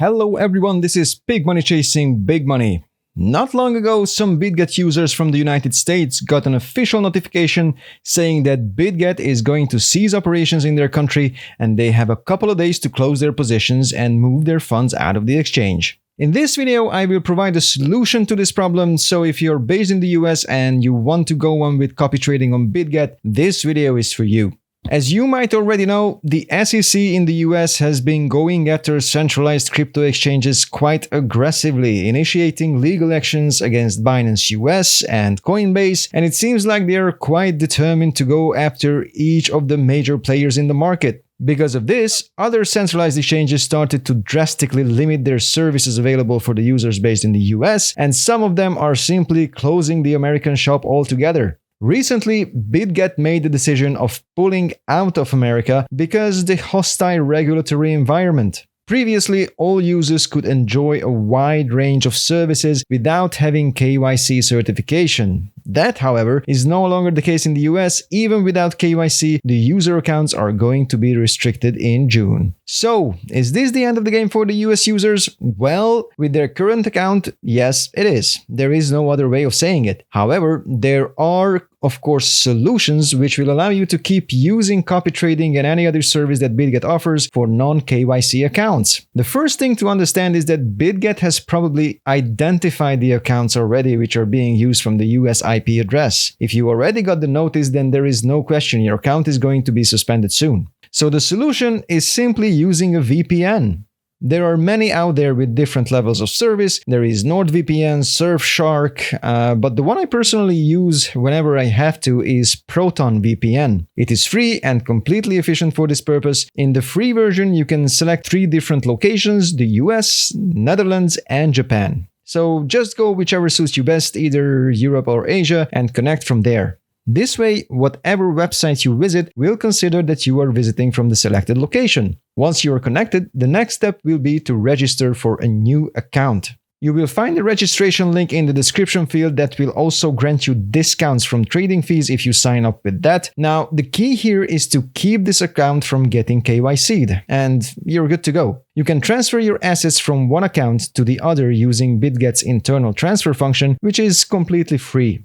Hello everyone, this is Big Money Chasing Big Money. Not long ago, some Bitget users from the United States got an official notification saying that Bitget is going to cease operations in their country and they have a couple of days to close their positions and move their funds out of the exchange. In this video, I will provide a solution to this problem, so if you're based in the US and you want to go on with copy trading on Bitget, this video is for you. As you might already know, the SEC in the US has been going after centralized crypto exchanges quite aggressively, initiating legal actions against Binance US and Coinbase, and it seems like they are quite determined to go after each of the major players in the market. Because of this, other centralized exchanges started to drastically limit their services available for the users based in the US, and some of them are simply closing the American shop altogether. Recently, Bitget made the decision of pulling out of America because of the hostile regulatory environment. Previously, all users could enjoy a wide range of services without having KYC certification. That, however, is no longer the case in the US. Even without KYC, the user accounts are going to be restricted in June. So, is this the end of the game for the US users? Well, with their current account, yes, it is. There is no other way of saying it. However, there are of course, solutions which will allow you to keep using copy trading and any other service that Bitget offers for non-KYC accounts. The first thing to understand is that Bitget has probably identified the accounts already which are being used from the US IP address. If you already got the notice, then there is no question your account is going to be suspended soon. So the solution is simply using a VPN. There are many out there with different levels of service. There is NordVPN, Surfshark, but the one I personally use whenever I have to is ProtonVPN. It is free and completely efficient for this purpose. In the free version, you can select 3 different locations: the US, Netherlands, and Japan. So just go whichever suits you best, either Europe or Asia, and connect from there. This way, whatever website you visit will consider that you are visiting from the selected location. Once you are connected, the next step will be to register for a new account. You will find the registration link in the description field that will also grant you discounts from trading fees if you sign up with that. Now, the key here is to keep this account from getting KYC'd, and you're good to go. You can transfer your assets from one account to the other using Bitget's internal transfer function, which is completely free.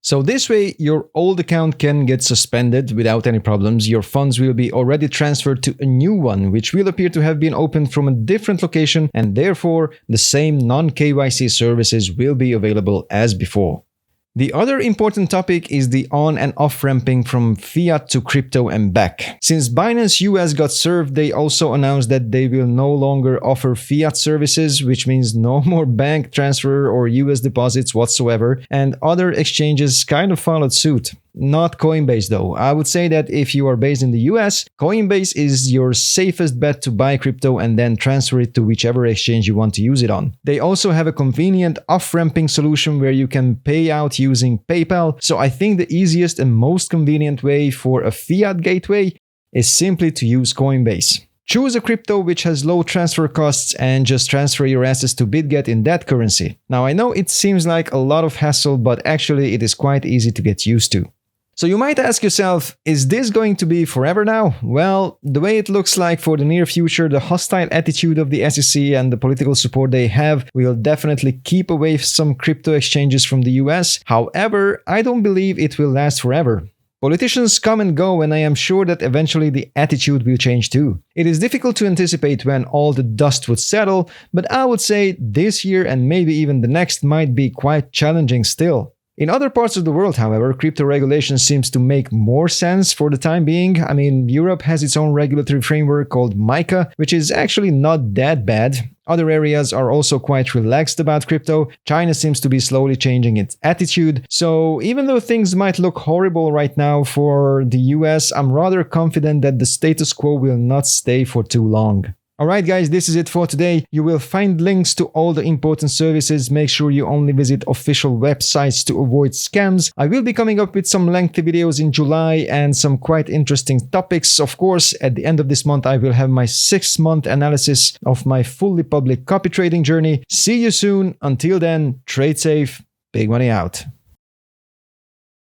So this way, your old account can get suspended without any problems. Your funds will be already transferred to a new one, which will appear to have been opened from a different location, and therefore the same non-KYC services will be available as before. The other important topic is the on and off ramping from fiat to crypto and back. Since Binance US got served, they also announced that they will no longer offer fiat services, which means no more bank transfer or US deposits whatsoever, and other exchanges kind of followed suit. Not Coinbase though. I would say that if you are based in the US, Coinbase is your safest bet to buy crypto and then transfer it to whichever exchange you want to use it on. They also have a convenient off-ramping solution where you can pay out using PayPal, so I think the easiest and most convenient way for a fiat gateway is simply to use Coinbase. Choose a crypto which has low transfer costs and just transfer your assets to Bitget in that currency. Now I know it seems like a lot of hassle, but actually it is quite easy to get used to. So you might ask yourself, is this going to be forever now? Well, the way it looks like for the near future, the hostile attitude of the SEC and the political support they have will definitely keep away some crypto exchanges from the US. However, I don't believe it will last forever. Politicians come and go, and I am sure that eventually the attitude will change too. It is difficult to anticipate when all the dust would settle, but I would say this year and maybe even the next might be quite challenging still. In other parts of the world, however, crypto regulation seems to make more sense for the time being. I mean, Europe has its own regulatory framework called MiCA, which is actually not that bad. Other areas are also quite relaxed about crypto. China seems to be slowly changing its attitude. So even though things might look horrible right now for the US, I'm rather confident that the status quo will not stay for too long. Alright guys, this is it for today. You will find links to all the important services. Make sure you only visit official websites to avoid scams. I will be coming up with some lengthy videos in July and some quite interesting topics. Of course, at the end of this month, I will have my 6-month analysis of my fully public copy trading journey. See you soon. Until then, trade safe. Big money out.